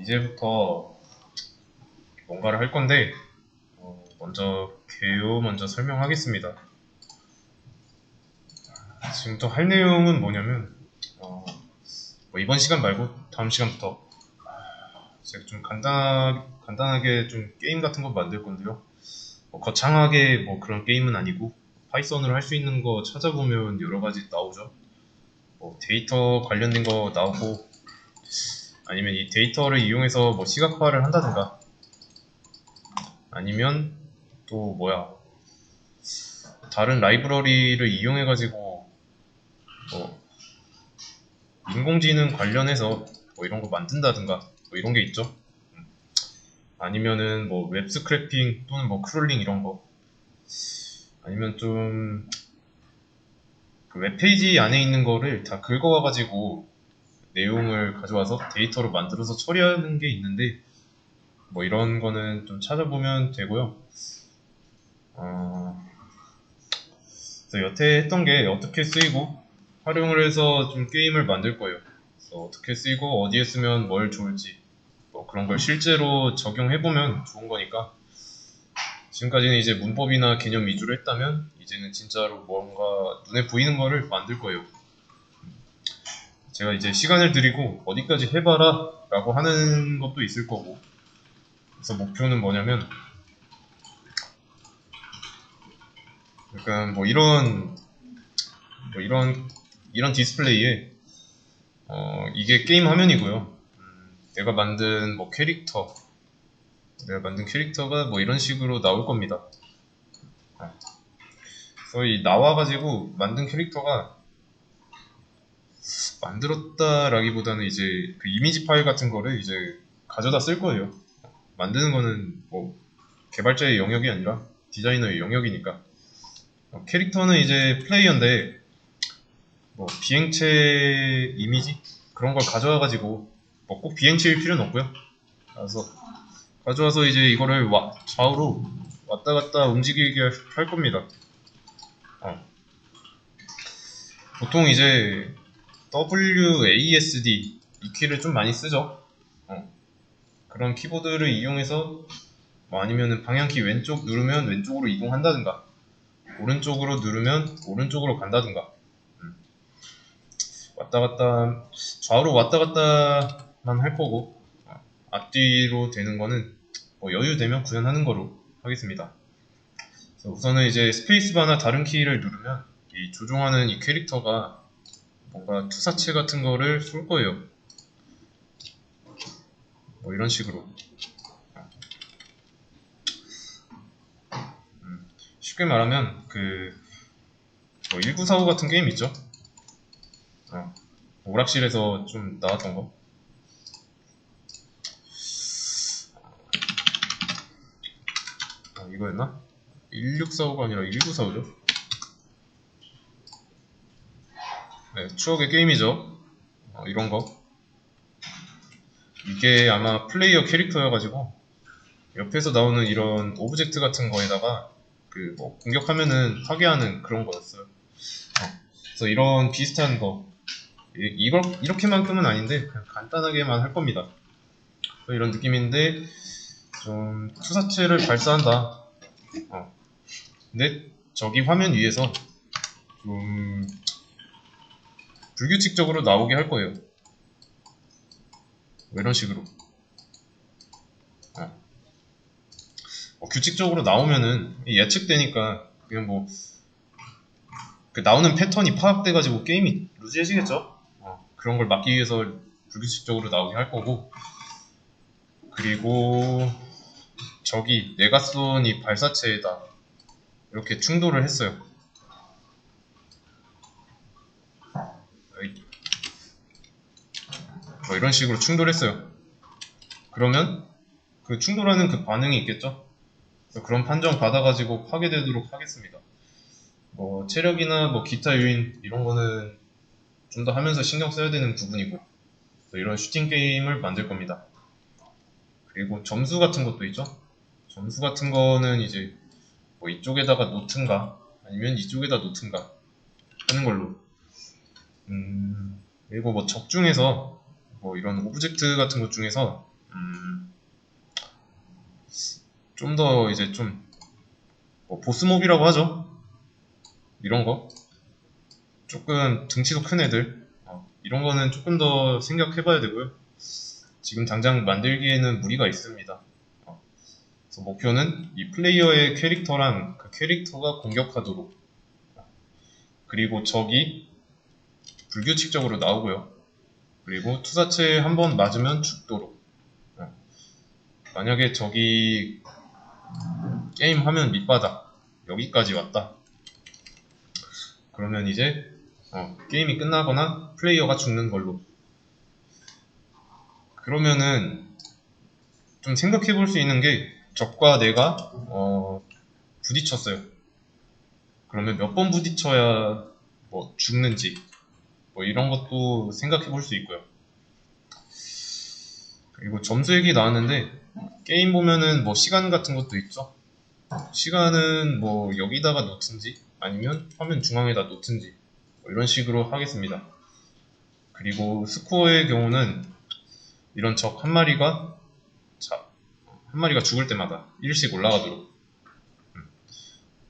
이제부터 뭔가를 할 건데, 먼저 개요 먼저 설명하겠습니다. 지금부터 할 내용은 뭐냐면, 뭐 이번 시간 말고 다음 시간부터 제가 좀 간단하게 좀 게임 같은 거 만들 건데요. 거창하게 뭐 그런 게임은 아니고, 파이썬으로 할 수 있는 거 찾아보면 여러 가지 나오죠. 뭐 데이터 관련된 거 나오고, 아니면 이 데이터를 이용해서 뭐 시각화를 한다든가, 아니면 또 다른 라이브러리를 이용해가지고 뭐 인공지능 관련해서 뭐 이런 거 만든다든가 뭐 이런 게 있죠. 아니면은 뭐 웹 스크래핑 또는 뭐 크롤링 이런 거, 아니면 좀 그 웹페이지 안에 있는 거를 다 긁어와가지고 내용을 가져와서 데이터로 만들어서 처리하는 게 있는데, 뭐 이런 거는 좀 찾아보면 되고요. 그래서 여태 했던 게 어떻게 쓰이고 활용을 해서 좀 게임을 만들 거예요. 그래서 어떻게 쓰이고 어디에 쓰면 뭘 좋을지 뭐 그런 걸 실제로 적용해보면 좋은 거니까, 지금까지는 이제 문법이나 개념 위주로 했다면 이제는 진짜로 뭔가 눈에 보이는 거를 만들 거예요. 제가 이제 시간을 드리고 어디까지 해봐라 라고 하는 것도 있을 거고, 그래서 목표는 뭐냐면 약간 뭐 이런 디스플레이에 이게 게임 화면이고요. 내가 만든 캐릭터가 뭐 이런 식으로 나올 겁니다. 그래서 이 나와가지고 만든 캐릭터가 만들었다라기보다는 이제 그 이미지 파일 같은 거를 이제 가져다 쓸 거예요. 만드는 거는 뭐 개발자의 영역이 아니라 디자이너의 영역이니까. 캐릭터는 이제 플레이어인데 뭐 비행체 이미지 그런 걸 가져와가지고 뭐 꼭 비행체일 필요는 없고요. 그래서 가져와서 이제 이거를 좌우로 왔다 갔다 움직이게 할 겁니다. 어. 보통 이제 WASD 이 키를 좀 많이 쓰죠. 그런 키보드를 이용해서 뭐 아니면은 방향키 왼쪽 누르면 왼쪽으로 이동한다든가, 오른쪽으로 누르면 오른쪽으로 간다든가, 왔다 갔다 좌우로 왔다 갔다만 할 거고, 앞뒤로 되는 거는 뭐 여유 되면 구현하는 거로 하겠습니다. 그래서 우선은 이제 스페이스바나 다른 키를 누르면 이 조종하는 이 캐릭터가 뭔가 투사체 같은 거를 쏠 거예요. 뭐 이런 식으로. 쉽게 말하면 뭐 1945 같은 게임 있죠? 오락실에서 좀 나왔던 거. 이거였나? 1645가 아니라 1945죠? 네, 추억의 게임이죠. 이런 거. 이게 아마 플레이어 캐릭터여가지고 옆에서 나오는 이런 오브젝트 같은 거에다가 뭐 공격하면은 파괴하는 그런 거였어요. 그래서 이런 비슷한 거, 이걸 이렇게만큼은 아닌데 그냥 간단하게만 할 겁니다. 이런 느낌인데 좀 투사체를 발사한다. 근데 저기 화면 위에서 좀 불규칙적으로 나오게 할 거예요. 뭐 이런 식으로. 규칙적으로 나오면은 예측되니까 그냥 뭐 나오는 패턴이 파악돼가지고 게임이 루즈해지겠죠. 그런 걸 막기 위해서 불규칙적으로 나오게 할 거고, 그리고 적이 내가 쏜 이 발사체에다 이렇게 충돌을 했어요. 뭐 이런 식으로 충돌했어요. 그러면 그 충돌하는 그 반응이 있겠죠. 그래서 그런 판정 받아가지고 파괴되도록 하겠습니다. 뭐 체력이나 뭐 기타 요인 이런 거는 좀 더 하면서 신경 써야 되는 부분이고, 이런 슈팅 게임을 만들 겁니다. 그리고 점수 같은 것도 있죠. 점수 같은 거는 이제 뭐 이쪽에다가 놓든가 아니면 이쪽에다 놓든가 하는 걸로. 그리고 뭐 적 중에서 뭐 이런 오브젝트 같은 것 중에서 좀 더 이제 좀 뭐 보스몹이라고 하죠. 이런 거 조금 등치도 큰 애들 이런 거는 조금 더 생각해봐야 되고요. 지금 당장 만들기에는 무리가 있습니다. 그래서 목표는 이 플레이어의 캐릭터랑 그 캐릭터가 공격하도록, 그리고 적이 불규칙적으로 나오고요. 그리고 투사체 한 번 맞으면 죽도록. 만약에 적이 게임 화면 밑바닥 여기까지 왔다, 그러면 이제 게임이 끝나거나 플레이어가 죽는 걸로. 그러면은 좀 생각해 볼 수 있는 게, 적과 내가 부딪혔어요. 그러면 몇 번 부딪혀야 뭐 죽는지, 뭐 이런 것도 생각해 볼 수 있고요. 그리고 점수 얘기 나왔는데, 게임 보면은 뭐 시간 같은 것도 있죠. 시간은 뭐 여기다가 놓든지 아니면 화면 중앙에다 놓든지 뭐 이런 식으로 하겠습니다. 그리고 스코어의 경우는 이런 적 한 마리가 죽을 때마다 1씩 올라가도록.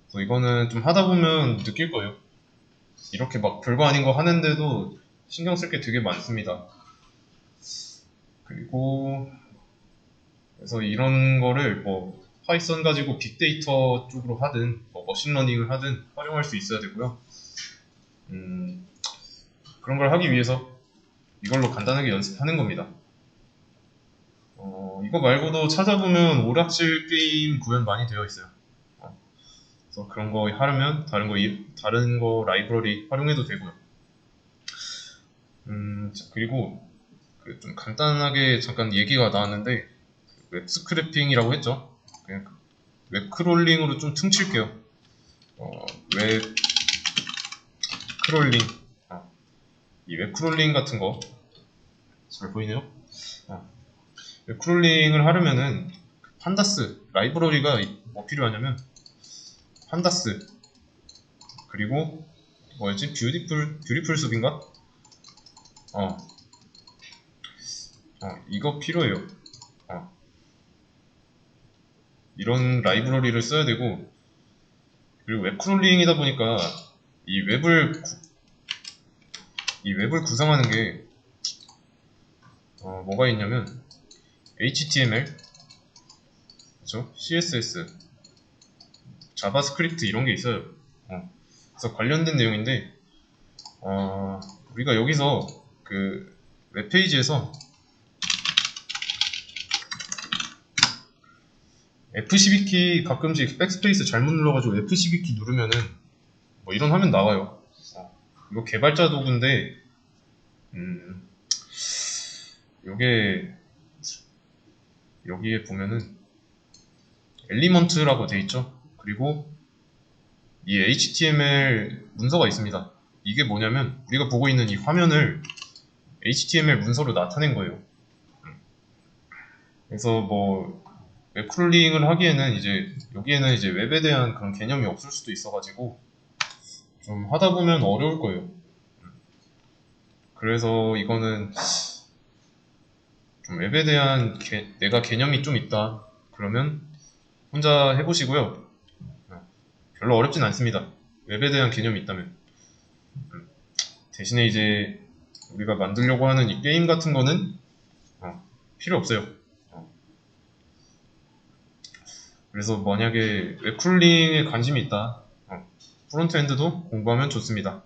그래서 이거는 좀 하다 보면 느낄 거예요. 이렇게 막 별거 아닌 거 하는데도 신경 쓸 게 되게 많습니다. 그리고 그래서 이런 거를 뭐 파이썬 가지고 빅데이터 쪽으로 하든 뭐 머신러닝을 하든 활용할 수 있어야 되고요. 그런 걸 하기 위해서 이걸로 간단하게 연습하는 겁니다. 이거 말고도 찾아보면 오락실 게임 구현 많이 되어 있어요. 그래서 그런 거 하려면 다른 거 라이브러리 활용해도 되고요. 그리고 좀 간단하게 잠깐 얘기가 나왔는데, 웹 스크래핑이라고 했죠. 그냥 웹 크롤링으로 좀 퉁칠게요. 웹 크롤링. 이 웹 크롤링 같은 거 잘 보이네요. 웹 크롤링을 하려면은 판다스 라이브러리가 뭐 필요하냐면, 판다스, 그리고 뭐였지? 뷰티풀 숲인가? 이거 필요해요. 이런 라이브러리를 써야 되고, 그리고 웹 크롤링이다 보니까 이 웹을 구성하는 게 뭐가 있냐면 HTML, 그렇죠? CSS, 자바스크립트 이런 게 있어요. 그래서 관련된 내용인데, 우리가 여기서 그 웹페이지에서 F12키 가끔씩 백스페이스 잘못 눌러가지고 F12키 누르면은 뭐 이런 화면 나와요. 이거 개발자 도구인데, 요게 여기에 보면은 엘리먼트라고 돼 있죠. 그리고 이 HTML 문서가 있습니다. 이게 뭐냐면 우리가 보고 있는 이 화면을 HTML 문서로 나타낸 거예요. 그래서 뭐 웹크롤링을 하기에는 이제 여기에는 이제 웹에 대한 그런 개념이 없을 수도 있어가지고 좀 하다 보면 어려울 거예요. 그래서 이거는 좀 웹에 대한 내가 개념이 좀 있다, 그러면 혼자 해보시고요. 별로 어렵진 않습니다. 웹에 대한 개념이 있다면. 대신에 이제 우리가 만들려고 하는 이 게임 같은 거는 필요 없어요. 그래서 만약에 웹쿨링에 관심이 있다, 프론트엔드도 공부하면 좋습니다.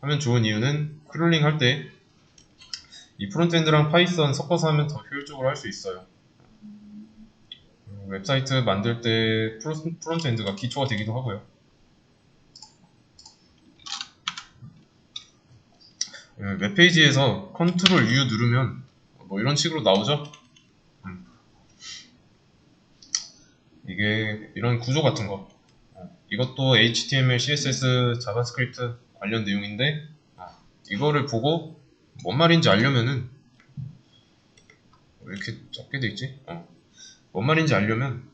하면 좋은 이유는 크롤링 할 때 이 프론트엔드랑 파이썬 섞어서 하면 더 효율적으로 할 수 있어요. 웹사이트 만들 때 프론트엔드가 기초가 되기도 하고요. 웹페이지에서 컨트롤 U 누르면 뭐 이런 식으로 나오죠. 이게 이런 구조 같은 거, 이것도 HTML, CSS, 자바스크립트 관련 내용인데, 이거를 보고 뭔 말인지 알려면은, 왜 이렇게 적게 돼 있지? 뭔 말인지 알려면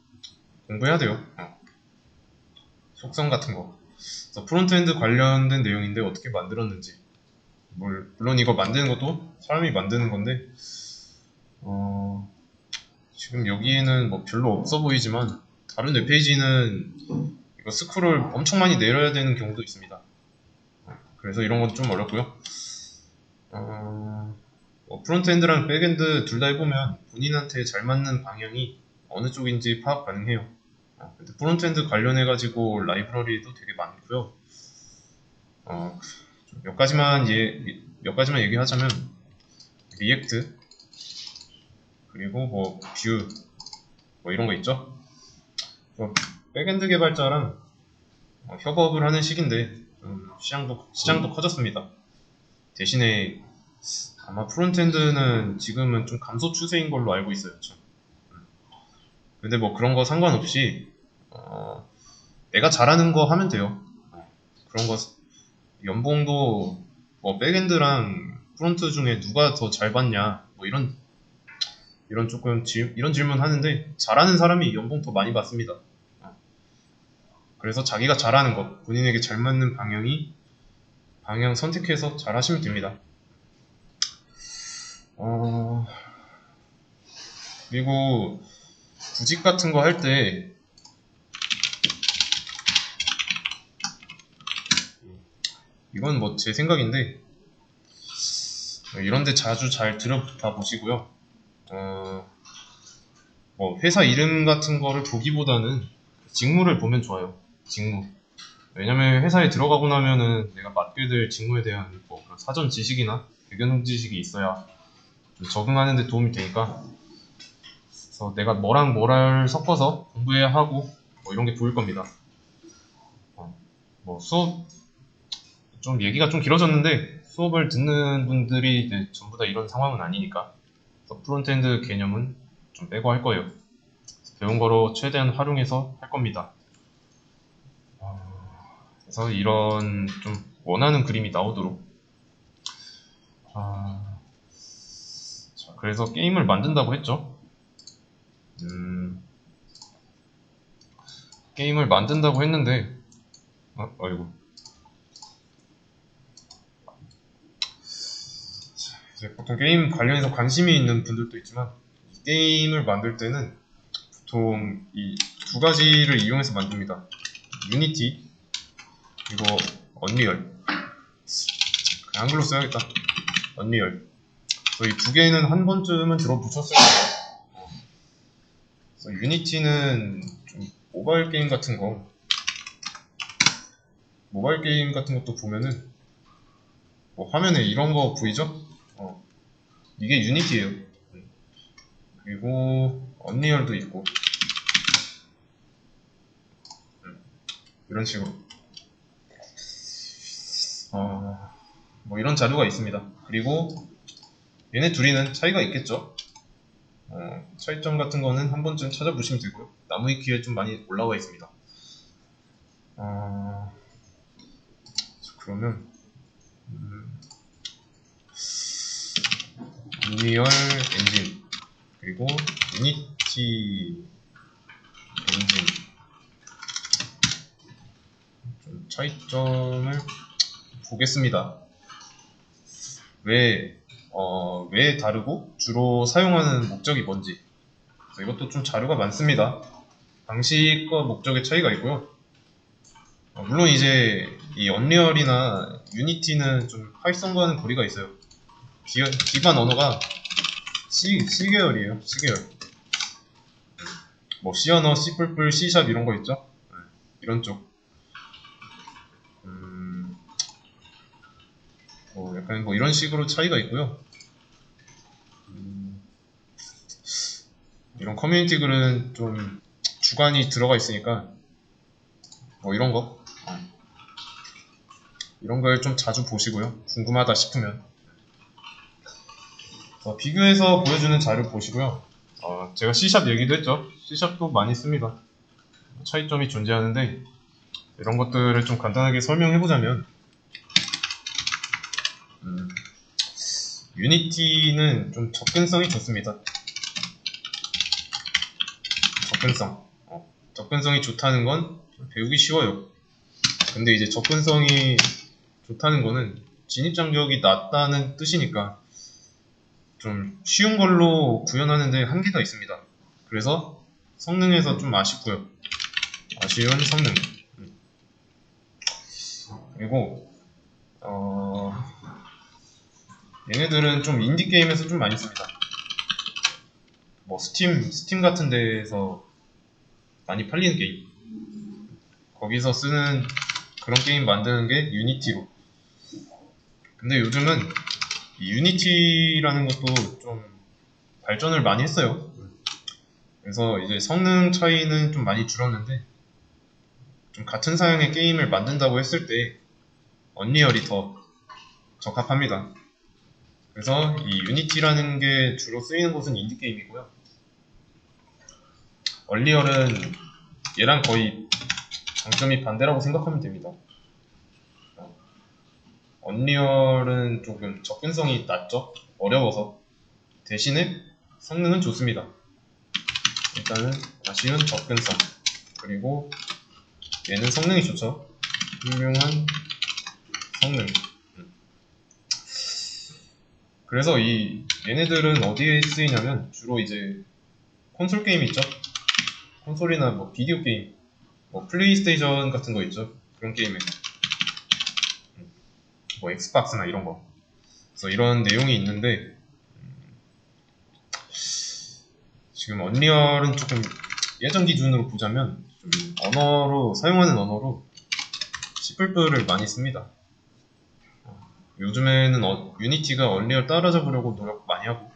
공부해야 돼요. 속성 같은 거. 그래서 프론트엔드 관련된 내용인데 어떻게 만들었는지, 물론 이거 만드는 것도 사람이 만드는 건데, 지금 여기에는 뭐 별로 없어 보이지만, 다른 웹페이지는 이거 스크롤 엄청 많이 내려야 되는 경우도 있습니다. 그래서 이런 건 좀 어렵고요. 프론트엔드랑 백엔드 둘 다 해보면 본인한테 잘 맞는 방향이 어느 쪽인지 파악 가능해요. 근데 프론트엔드 관련해가지고 라이브러리도 되게 많고요. 몇 가지만 얘기하자면 리액트, 그리고 뭐 뷰, 뭐 이런 거 있죠. 백엔드 개발자랑 협업을 하는 시기인데 시장도 커졌습니다. 대신에 아마 프론트엔드는 지금은 좀 감소 추세인 걸로 알고 있어요. 근데 뭐 그런 거 상관없이 내가 잘하는 거 하면 돼요. 그런 거 연봉도 뭐 백엔드랑 프론트 중에 누가 더 잘 받냐 뭐 이런 이런 질문 하는데, 잘하는 사람이 연봉 더 많이 받습니다. 그래서 자기가 잘하는 것, 본인에게 잘 맞는 방향 선택해서 잘 하시면 됩니다. 그리고 구직 같은 거 할 때 이건 뭐 제 생각인데, 이런데 자주 잘 들여다 보시고요. 뭐 회사 이름 같은 거를 보기보다는 직무를 보면 좋아요. 직무. 왜냐면 회사에 들어가고 나면은 내가 맡게 될 직무에 대한 뭐 그런 사전 지식이나 배경 지식이 있어야 좀 적응하는 데 도움이 되니까, 그래서 내가 뭐랑 뭐를 섞어서 공부해야 하고 뭐 이런 게 보일 겁니다. 뭐 수업 좀 얘기가 좀 길어졌는데, 수업을 듣는 분들이 이제 전부 다 이런 상황은 아니니까, 그래서 프론트엔드 개념은 좀 빼고 할 거예요. 배운 거로 최대한 활용해서 할 겁니다. 그래서 이런 좀 원하는 그림이 나오도록. 자, 그래서 게임을 만든다고 했죠. 게임을 만든다고 했는데, 아이고. 이제 보통 게임 관련해서 관심이 있는 분들도 있지만, 이 게임을 만들 때는 보통 이 두 가지를 이용해서 만듭니다. 유니티, 그리고 언리얼. 한글로 써야겠다. 언리얼. 이 두 개는 한 번쯤은 들어보셨을 거예요. 그래서 유니티는 좀 모바일 게임 같은 것도 보면은 뭐 화면에 이런 거 보이죠? 이게 유니티예요. 그리고 언리얼도 있고, 이런 식으로 뭐 이런 자료가 있습니다. 그리고 얘네 둘이는 차이가 있겠죠. 차이점 같은 거는 한 번쯤 찾아보시면 되고요. 나무위키에 좀 많이 올라와 있습니다. 그러면 언리얼 엔진, 그리고 유니티 엔진 좀 차이점을 보겠습니다. 왜 다르고 주로 사용하는 목적이 뭔지. 이것도 좀 자료가 많습니다. 방식과 목적의 차이가 있고요. 물론 이제 이 언리얼이나 유니티는 좀 파이썬과는 거리가 있어요. 기반 언어가 C 계열이에요. C 계열. 뭐 C 언어, C++, C# 이런 거 있죠? 이런 쪽. 약간 뭐 이런 식으로 차이가 있고요. 이런 커뮤니티 글은 좀 주관이 들어가 있으니까 뭐 이런 걸 좀 자주 보시고요. 궁금하다 싶으면 비교해서 보여주는 자료 보시고요. 제가 C# 얘기도 했죠. C#도 많이 씁니다. 차이점이 존재하는데, 이런 것들을 좀 간단하게 설명해보자면, 유니티는 좀 접근성이 좋습니다. 접근성이 좋다는 건 배우기 쉬워요. 근데 이제 접근성이 좋다는 거는 진입 장벽이 낮다는 뜻이니까 좀 쉬운 걸로 구현하는데 한계가 있습니다. 그래서 성능에서 좀 아쉽고요. 아쉬운 성능. 그리고 얘네들은 좀 인디 게임에서 좀 많이 씁니다. 뭐 스팀 같은 데에서 많이 팔리는 게임. 거기서 쓰는 그런 게임 만드는 게 유니티로. 근데 요즘은 이 유니티라는 것도 좀 발전을 많이 했어요. 그래서 이제 성능 차이는 좀 많이 줄었는데 좀 같은 사양의 게임을 만든다고 했을 때 언리얼이 더 적합합니다. 그래서 이 유니티라는 게 주로 쓰이는 곳은 인디게임이고요. 언리얼은 얘랑 거의 장점이 반대라고 생각하면 됩니다. 언리얼은 조금 접근성이 낮죠? 어려워서. 대신에 성능은 좋습니다. 일단은 아쉬운 접근성. 그리고 얘는 성능이 좋죠. 훌륭한 성능. 그래서 얘네들은 어디에 쓰이냐면 주로 이제 콘솔 게임 있죠? 콘솔이나 뭐 비디오 게임, 뭐 플레이스테이션 같은 거 있죠? 그런 게임에 뭐 엑스박스나 이런 거. 그래서 이런 내용이 있는데 지금 언리얼은 조금 예전 기준으로 보자면 좀 사용하는 언어로 C++를 많이 씁니다. 요즘에는 유니티가 언리얼 따라잡으려고 노력 많이 하고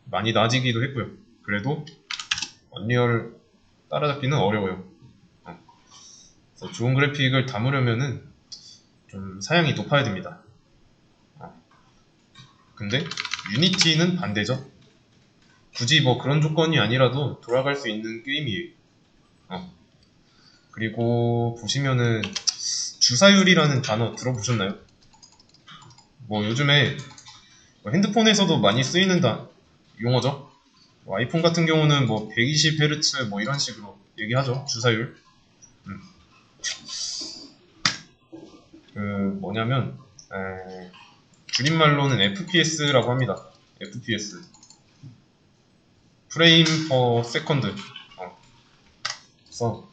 많이 나아지기도 했고요. 그래도 언리얼 따라잡기는 어려워요. 그래서 좋은 그래픽을 담으려면은 좀 사양이 높아야 됩니다. 근데 유니티는 반대죠. 굳이 뭐 그런 조건이 아니라도 돌아갈 수 있는 게임이에요. 그리고 보시면은 주사율이라는 단어 들어보셨나요? 뭐 요즘에 뭐 핸드폰에서도 많이 쓰이는 용어죠. 뭐 아이폰 같은 경우는 뭐 120Hz 뭐 이런 식으로 얘기하죠. 주사율. 그 뭐냐면 줄임말로는 FPS라고 합니다. FPS. 프레임 퍼 세컨드. 그래서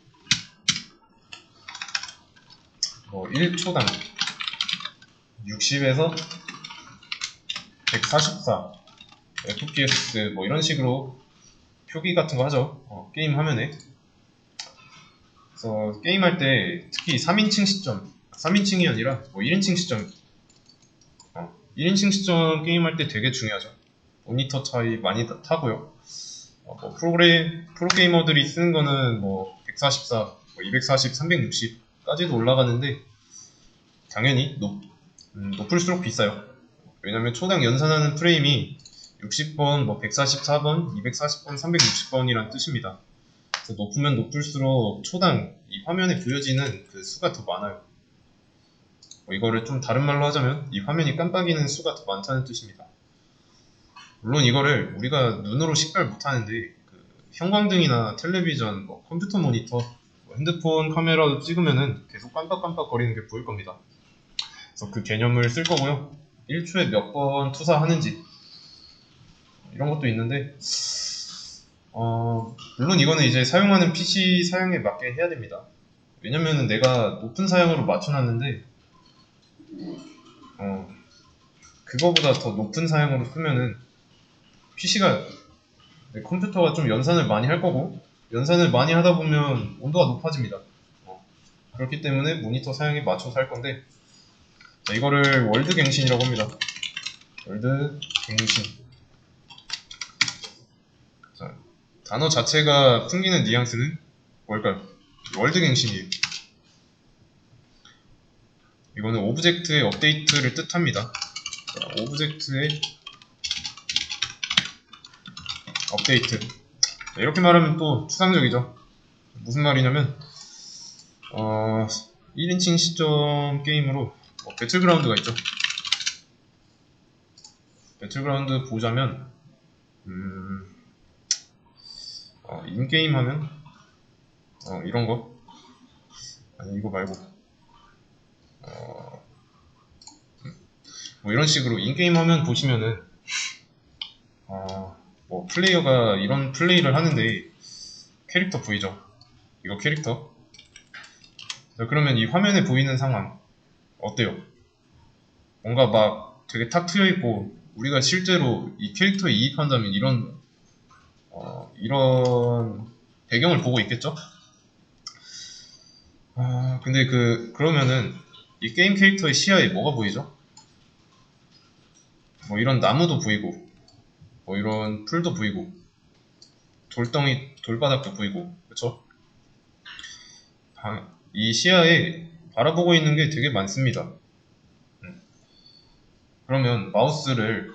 뭐 1초당 60에서 144 FPS 뭐 이런 식으로 표기 같은 거 하죠. 게임 화면에. 그래서 게임할 때 특히 3인칭 시점, 3인칭이 아니라 뭐 1인칭 시점, 1인칭 시점 게임할 때 되게 중요하죠. 모니터 차이 많이 타고요. 뭐 프로게이머들이 쓰는 거는 뭐 144, 뭐 240, 360까지도 올라가는데 당연히 높을수록 비싸요. 왜냐면 초당 연산하는 프레임이 60번, 뭐 144번, 240번, 360번이란 뜻입니다. 그래서 높으면 높을수록 초당 이 화면에 보여지는 그 수가 더 많아요. 뭐 이거를 좀 다른 말로 하자면 이 화면이 깜빡이는 수가 더 많다는 뜻입니다. 물론 이거를 우리가 눈으로 식별 못하는데 그 형광등이나 텔레비전, 뭐 컴퓨터 모니터, 뭐 핸드폰 카메라로 찍으면은 계속 깜빡깜빡 거리는 게 보일 겁니다. 그래서 그 개념을 쓸 거고요. 1초에 몇 번 투사하는지 이런 것도 있는데 물론 이거는 이제 사용하는 PC 사양에 맞게 해야 됩니다. 왜냐면은 내가 높은 사양으로 맞춰놨는데 그거보다 더 높은 사양으로 쓰면은 PC가 컴퓨터가 좀 연산을 많이 할 거고 연산을 많이 하다 보면 온도가 높아집니다. 그렇기 때문에 모니터 사양에 맞춰서 할 건데 자, 이거를 월드 갱신이라고 합니다. 월드 갱신. 자, 단어 자체가 풍기는 뉘앙스는 뭘까요? 월드 갱신이에요. 이거는 오브젝트의 업데이트를 뜻합니다. 자, 오브젝트의 업데이트. 자, 이렇게 말하면 또 추상적이죠. 무슨 말이냐면 1인칭 시점 게임으로 배틀그라운드가 있죠. 배틀그라운드 보자면 인게임 하면 이런거 아니 이거 말고 뭐 이런 식으로 인게임 화면 보시면은 뭐 플레이어가 이런 플레이를 하는데 캐릭터 보이죠? 이거 캐릭터. 자, 그러면 이 화면에 보이는 상황 어때요? 뭔가 막 되게 탁 트여 있고 우리가 실제로 이 캐릭터에 이입한다면 이런 배경을 보고 있겠죠? 근데 그러면은 이 게임 캐릭터의 시야에 뭐가 보이죠? 뭐 이런 나무도 보이고 뭐 이런 풀도 보이고 돌덩이 돌바닥도 보이고 그쵸? 이 시야에 바라보고 있는 게 되게 많습니다. 그러면 마우스를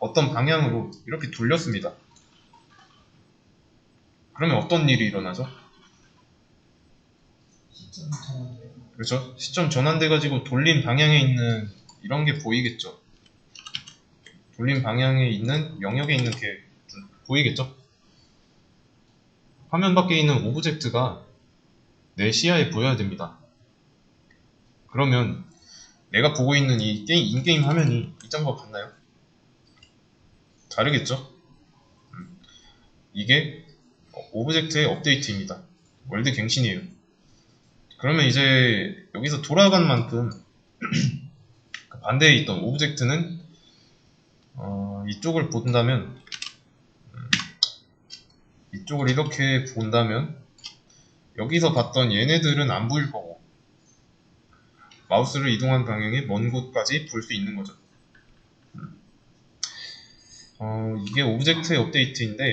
어떤 방향으로 이렇게 돌렸습니다. 그러면 어떤 일이 일어나죠? 그렇죠? 시점 전환돼 가지고 돌린 방향에 있는 이런 게 보이겠죠? 돌린 방향에 있는 영역에 있는 게 보이겠죠? 화면 밖에 있는 오브젝트가 내 시야에 보여야 됩니다. 그러면 내가 보고 있는 이 인게임 화면이 이전과 같나요? 다르겠죠? 이게 오브젝트의 업데이트입니다. 월드 갱신이에요. 그러면 이제 여기서 돌아간 만큼 반대에 있던 오브젝트는 이쪽을 본다면 이쪽을 이렇게 본다면 여기서 봤던 얘네들은 안 보일 거고 마우스를 이동한 방향의 먼 곳까지 볼 수 있는 거죠. 이게 오브젝트의 업데이트인데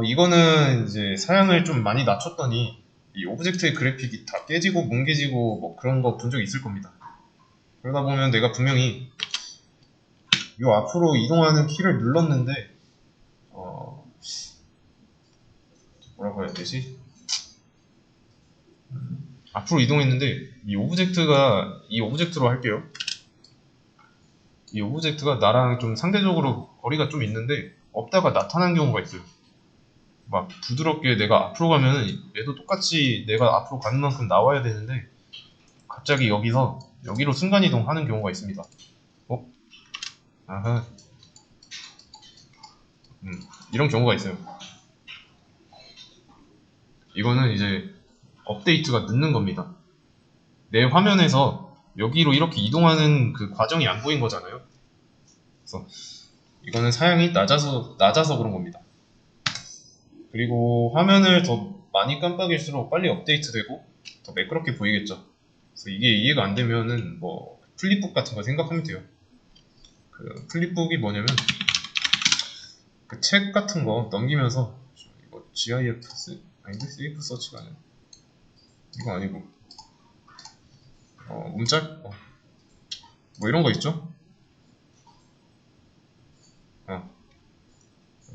이거는 이제 사양을 좀 많이 낮췄더니 이 오브젝트의 그래픽이 다 깨지고 뭉개지고 뭐 그런 거 본 적 있을 겁니다. 그러다 보면 내가 분명히 요 앞으로 이동하는 키를 눌렀는데 뭐라고 해야 되지? 앞으로 이동했는데 이 오브젝트로 할게요. 이 오브젝트가 나랑 좀 상대적으로 거리가 좀 있는데 없다가 나타난 경우가 있어요. 막 부드럽게 내가 앞으로 가면은 얘도 똑같이 내가 앞으로 가는 만큼 나와야 되는데 갑자기 여기로 순간이동 하는 경우가 있습니다. 아하. 이런 경우가 있어요. 이거는 이제 업데이트가 늦는 겁니다. 내 화면에서 여기로 이렇게 이동하는 그 과정이 안 보인 거잖아요. 그래서 이거는 사양이 낮아서 그런 겁니다. 그리고 화면을 더 많이 깜빡일수록 빨리 업데이트되고 더 매끄럽게 보이겠죠. 그래서 이게 이해가 안 되면은 뭐 플립북 같은 거 생각하면 돼요. 그 플립북이 뭐냐면 그 책 같은 거 넘기면서 이거 GIF 아닌데 세이프 서치가 아니야. 이거 아니고 문짝 뭐 이런 거 있죠?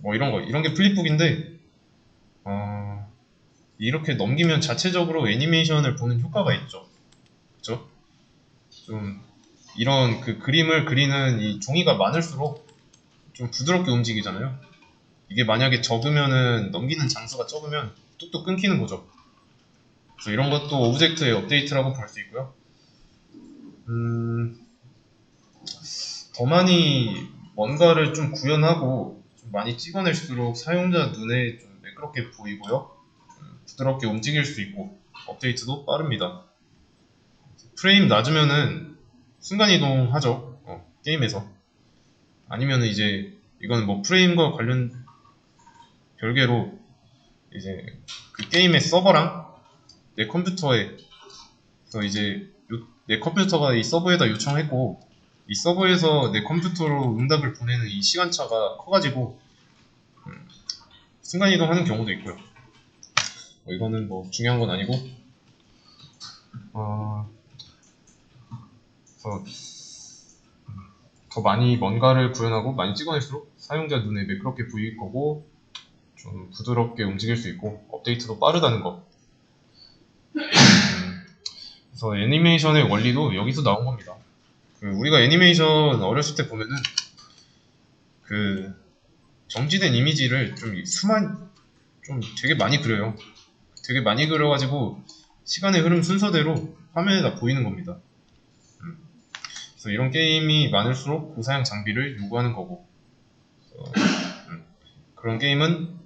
뭐 이런 게 플립북인데 이렇게 넘기면 자체적으로 애니메이션을 보는 효과가 있죠. 그쵸? 좀 이런 그 그림을 그리는 이 종이가 많을수록 좀 부드럽게 움직이잖아요. 이게 만약에 적으면은 넘기는 장수가 적으면 뚝뚝 끊기는 거죠. 그래서 이런 것도 오브젝트의 업데이트라고 볼 수 있고요. 더 많이 뭔가를 좀 구현하고 좀 많이 찍어낼수록 사용자 눈에 좀 매끄럽게 보이고요. 부드럽게 움직일 수 있고 업데이트도 빠릅니다. 프레임 낮으면은 순간이동 하죠. 게임에서. 아니면은 이제 이거는 뭐 프레임과 관련 별개로 이제 그 게임의 서버랑 내 컴퓨터에 그래서 이제 내 컴퓨터가 이 서버에다 요청했고 이 서버에서 내 컴퓨터로 응답을 보내는 이 시간차가 커가지고 순간이동하는 경우도 있고요. 이거는 뭐 중요한 건 아니고 그래서 더 많이 뭔가를 구현하고 많이 찍어낼수록 사용자 눈에 매끄럽게 보일 거고 좀 부드럽게 움직일 수 있고 업데이트도 빠르다는 거. 그래서 애니메이션의 원리도 여기서 나온 겁니다. 우리가 애니메이션 어렸을 때 보면은 그 정지된 이미지를 좀 되게 많이 그려요. 되게 많이 그려가지고 시간의 흐름 순서대로 화면에다 보이는 겁니다. 그래서 이런 게임이 많을수록 고사양 장비를 요구하는 거고, 그런 게임은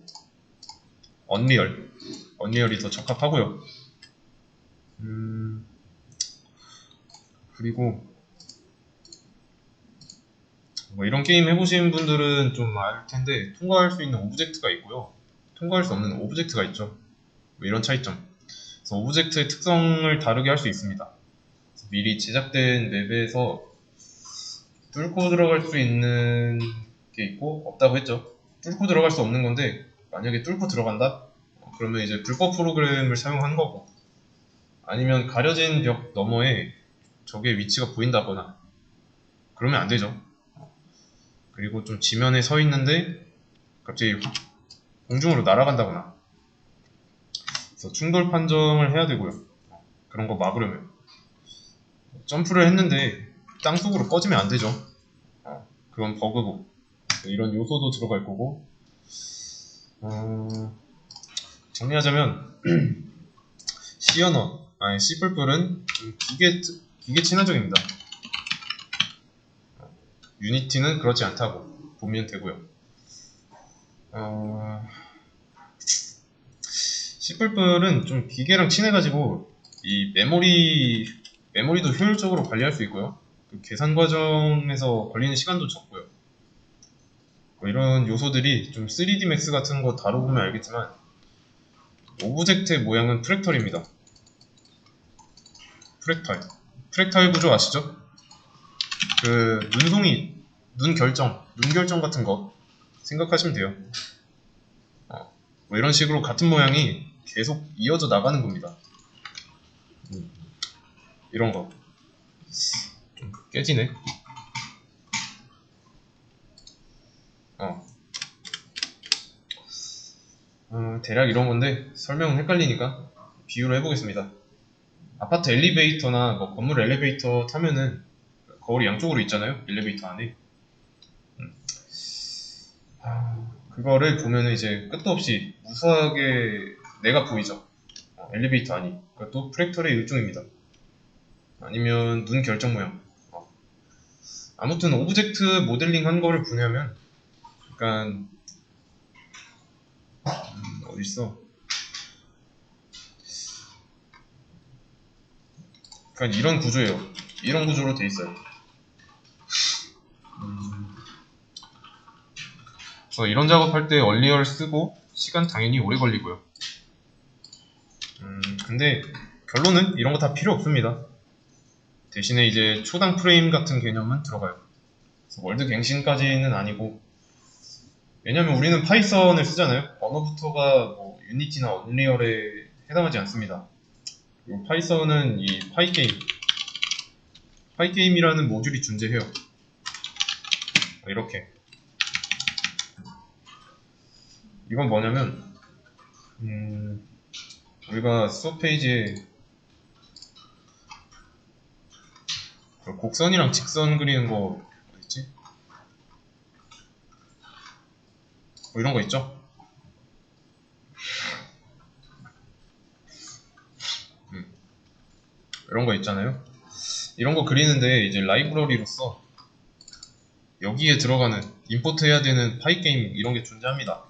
언리얼이 더 적합하고요. 그리고 뭐 이런 게임 해보신 분들은 좀 알 텐데, 통과할 수 있는 오브젝트가 있고요, 통과할 수 없는 오브젝트가 있죠. 뭐 이런 차이점. 그래서 오브젝트의 특성을 다르게 할 수 있습니다. 미리 제작된 맵에서 뚫고 들어갈 수 있는 게 있고 없다고 했죠. 뚫고 들어갈 수 없는 건데, 만약에 뚫고 들어간다? 그러면 이제 불법 프로그램을 사용한 거고, 아니면 가려진 벽 너머에 적의 위치가 보인다거나 그러면 안 되죠. 그리고 좀 지면에 서 있는데 갑자기 공중으로 날아간다거나, 그래서 충돌 판정을 해야 되고요. 그런 거 막으려면 점프를 했는데 땅속으로 꺼지면 안 되죠. 그건 버그고, 이런 요소도 들어갈 거고, 정리하자면 C++은 기계 친화적입니다. 유니티는 그렇지 않다고 보면 되고요. C++은 좀 기계랑 친해가지고 이 메모리도 효율적으로 관리할 수 있고요. 그 계산 과정에서 걸리는 시간도 적고요. 뭐 이런 요소들이 좀 3D Max 같은 거 다뤄보면 알겠지만, 오브젝트의 모양은 프랙탈입니다. 프랙탈 구조 아시죠? 그 눈송이, 눈 결정 같은 거 생각하시면 돼요. 뭐 이런 식으로 같은 모양이 계속 이어져 나가는 겁니다. 이런 거 좀 깨지네. 대략 이런 건데, 설명은 헷갈리니까 비유로 해보겠습니다. 아파트 엘리베이터나 뭐 건물 엘리베이터 타면은 거울이 양쪽으로 있잖아요, 엘리베이터 안에. 그거를 보면은 이제 끝도 없이 무수하게 내가 보이죠. 엘리베이터 안이. 그것도 프랙탈의 일종입니다. 아니면 눈 결정 모양. 아무튼 오브젝트 모델링 한 거를 보냐면, 약간 어딨어? 약간 이런 구조예요. 이런 구조로 돼 있어요. 그래서 이런 작업할 때 얼리얼 쓰고 시간 당연히 오래 걸리고요. 근데 결론은 이런 거 다 필요 없습니다. 대신에 이제 초당 프레임 같은 개념은 들어가요. 그래서 월드 갱신까지는 아니고, 왜냐면 우리는 파이썬을 쓰잖아요. 언어부터가 뭐 유니티나 언리얼에 해당하지 않습니다. 그리고 파이썬은 이 파이게임이라는 모듈이 존재해요. 이렇게. 이건 뭐냐면, 우리가 수업 페이지에 곡선이랑 직선 그리는 거 어딨지? 뭐 이런 거 있죠? 이런 거 있잖아요. 이런 거 그리는데 이제 라이브러리로서 여기에 들어가는, 임포트 해야 되는 파이게임 이런 게 존재합니다.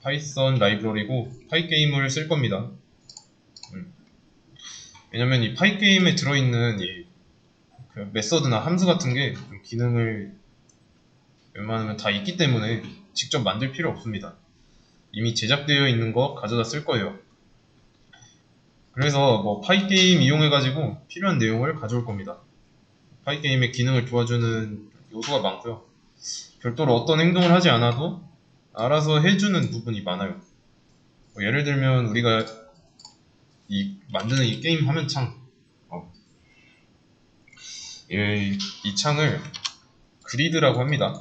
파이썬 라이브러리고 파이게임을 쓸 겁니다. 왜냐면 이 파이게임에 들어있는 그 메서드나 함수 같은 게 기능을 웬만하면 다 있기 때문에 직접 만들 필요 없습니다. 이미 제작되어 있는 거 가져다 쓸 거예요. 그래서 뭐 파이게임 이용해가지고 필요한 내용을 가져올 겁니다. 파이게임의 기능을 도와주는 요소가 많고요. 별도로 어떤 행동을 하지 않아도 알아서 해주는 부분이 많아요. 뭐 예를 들면 우리가 만드는 이 게임 화면창, 이 창을 그리드라고 합니다.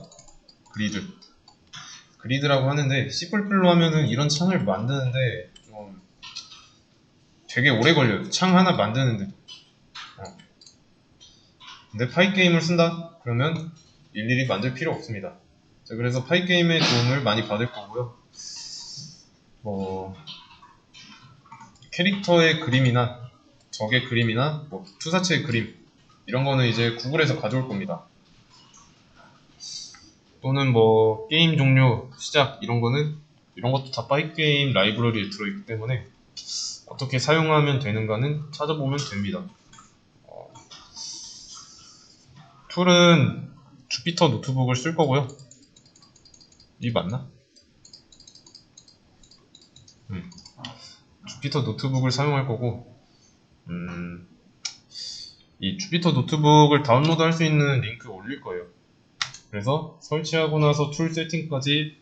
그리드라고 하는데, C++로 하면은 이런 창을 만드는데 좀 되게 오래 걸려요. 창 하나 만드는데. 근데 파이게임을 쓴다? 그러면 일일이 만들 필요 없습니다. 자, 그래서 파이게임의 도움을 많이 받을 거고요. 뭐 캐릭터의 그림이나 적의 그림이나 뭐 투사체의 그림 이런 거는 이제 구글에서 가져올 겁니다. 또는 뭐 게임 종료, 시작 이런 것도 다 파이게임 라이브러리에 들어있기 때문에 어떻게 사용하면 되는가는 찾아보면 됩니다. 툴은 주피터 노트북을 쓸 거고요. 이 맞나? 주피터 노트북을 사용할 거고, 이 주피터 노트북을 다운로드 할 수 있는 링크 올릴 거예요. 그래서 설치하고 나서 툴 세팅까지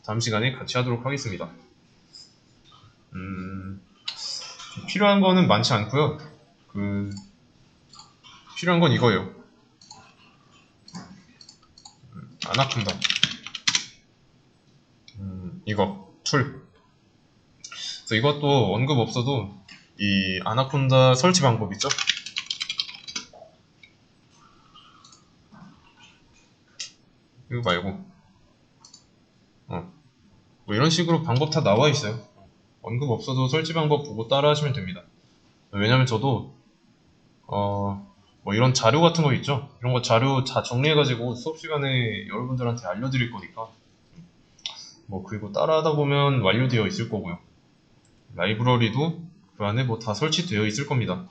다음 시간에 같이 하도록 하겠습니다. 필요한 거는 많지 않고요. 필요한 건 이거예요. 아나콘다. 이거 툴. 그래서 이것도 언급 없어도 이 아나콘다 설치 방법 있죠? 이거 말고 뭐 이런 식으로 방법 다 나와 있어요. 언급 없어도 설치 방법 보고 따라 하시면 됩니다. 왜냐면 저도 뭐 이런 자료 같은 거 있죠? 이런 거 자료 다 정리해가지고 수업 시간에 여러분들한테 알려드릴 거니까 뭐 그리고 따라하다 보면 완료되어 있을 거고요. 라이브러리도 그 안에 뭐 다 설치되어 있을 겁니다.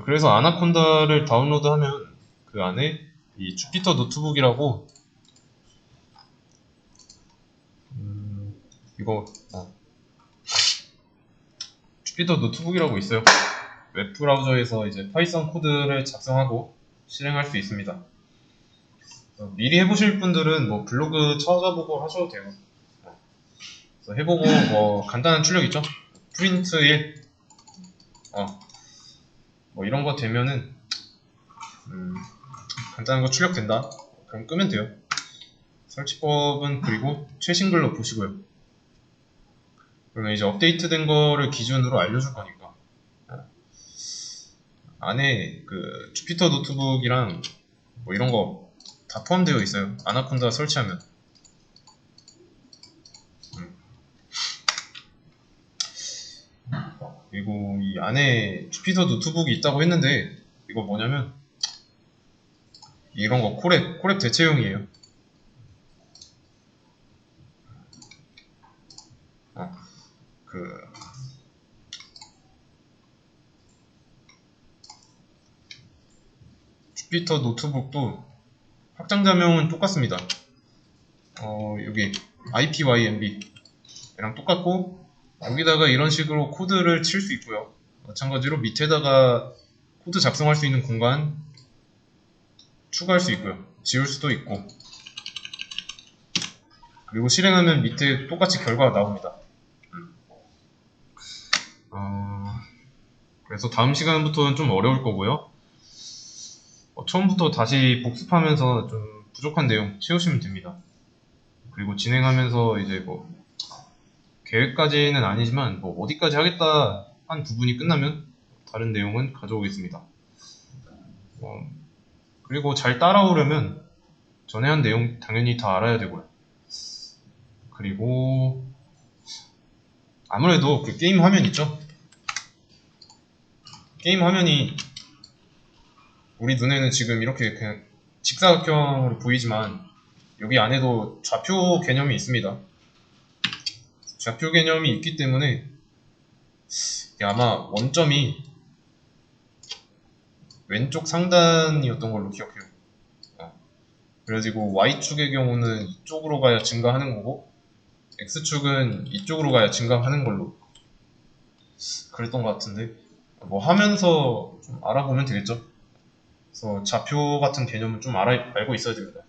그래서 아나콘다를 다운로드하면 그 안에 이 주피터 노트북이라고 주피터 노트북이라고 있어요. 웹브라우저에서 이제 파이썬 코드를 작성하고 실행할 수 있습니다. 미리 해보실 분들은 뭐 블로그 찾아보고 하셔도 되고, 그래서 해보고 뭐 간단한 출력 있죠? 프린트 1, 뭐 이런 거 되면은 간단한 거 출력된다. 그럼 끄면 돼요. 설치법은 그리고 최신 글로 보시고요. 그러면 이제 업데이트된 거를 기준으로 알려줄 거니까 안에 그 주피터 노트북이랑 뭐 이런 거 다 포함되어 있어요. 아나콘다 설치하면. 그리고 이 안에 주피터 노트북이 있다고 했는데 이거 뭐냐면 이런 거 콜앱 대체용이에요. 주피터 노트북도 확장자명은 똑같습니다. 여기 IPYNB랑 똑같고 여기다가 이런 식으로 코드를 칠 수 있고요. 마찬가지로 밑에다가 코드 작성할 수 있는 공간 추가할 수 있고요. 지울 수도 있고 그리고 실행하면 밑에 똑같이 결과가 나옵니다. 그래서 다음 시간부터는 좀 어려울 거고요. 처음부터 다시 복습하면서 좀 부족한 내용 채우시면 됩니다. 그리고 진행하면서 이제 뭐 계획까지는 아니지만 뭐 어디까지 하겠다 한 부분이 끝나면 다른 내용은 가져오겠습니다. 그리고 잘 따라오려면 전에 한 내용 당연히 다 알아야 되고요. 그리고 아무래도 그 게임 화면 있죠? 게임 화면이 우리 눈에는 지금 이렇게 그냥 직사각형으로 보이지만 여기 안에도 좌표 개념이 있습니다. 좌표 개념이 있기 때문에 아마 원점이 왼쪽 상단이었던 걸로 기억해요. 그래가지고 Y축의 경우는 이쪽으로 가야 증가하는 거고 X축은 이쪽으로 가야 증가하는 걸로 그랬던 것 같은데 뭐 하면서 좀 알아보면 되겠죠. 그래서 좌표 같은 개념은 좀 알고 있어야 됩니다.